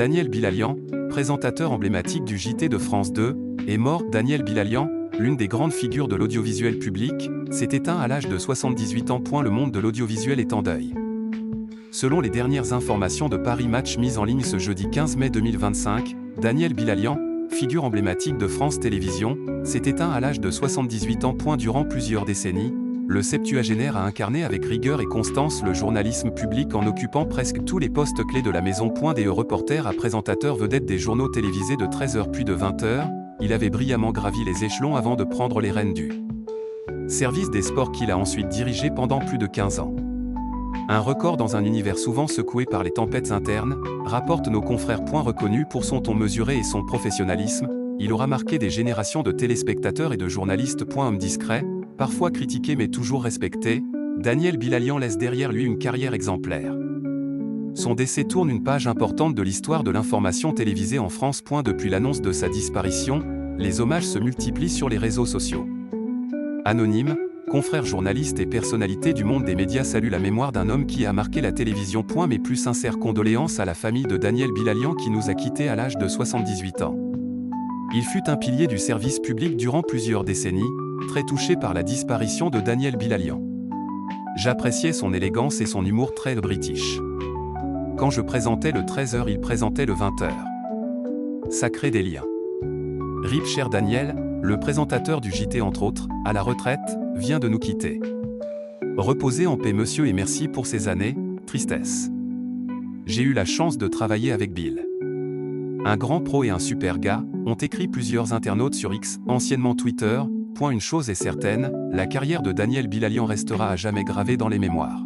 Daniel Bilalian, présentateur emblématique du JT de France 2, est mort. Daniel Bilalian, l'une des grandes figures de l'audiovisuel public, s'est éteint à l'âge de 78 ans. Le monde de l'audiovisuel est en deuil. Selon les dernières informations de Paris Match mises en ligne ce jeudi 15 mai 2025, Daniel Bilalian, figure emblématique de France Télévisions, s'est éteint à l'âge de 78 ans. Durant plusieurs décennies, le septuagénaire a incarné avec rigueur et constance le journalisme public en occupant presque tous les postes clés de la maison. Des reporters à présentateurs vedettes des journaux télévisés de 13h puis de 20h, il avait brillamment gravi les échelons avant de prendre les rênes du service des sports qu'il a ensuite dirigé pendant plus de 15 ans. Un record dans un univers souvent secoué par les tempêtes internes, rapportent nos confrères. Reconnu pour son ton mesuré et son professionnalisme, il aura marqué des générations de téléspectateurs et de journalistes. Homme discret, parfois critiqué mais toujours respecté, Daniel Bilalian laisse derrière lui une carrière exemplaire. Son décès tourne une page importante de l'histoire de l'information télévisée en France. Depuis l'annonce de sa disparition, les hommages se multiplient sur les réseaux sociaux. Anonymes, confrères journalistes et personnalités du monde des médias saluent la mémoire d'un homme qui a marqué la télévision. Mes plus sincères condoléances à la famille de Daniel Bilalian qui nous a quittés à l'âge de 78 ans. Il fut un pilier du service public durant plusieurs décennies, très touché par la disparition de Daniel Bilalian. J'appréciais son élégance et son humour très british. Quand je présentais le 13h, il présentait le 20h. Ça crée des liens. RIP cher Daniel, le présentateur du JT entre autres, à la retraite, vient de nous quitter. Reposez en paix monsieur et merci pour ces années, tristesse. J'ai eu la chance de travailler avec Bill. Un grand pro et un super gars, ont écrit plusieurs internautes sur X, anciennement Twitter. Une chose est certaine, la carrière de Daniel Bilalian restera à jamais gravée dans les mémoires.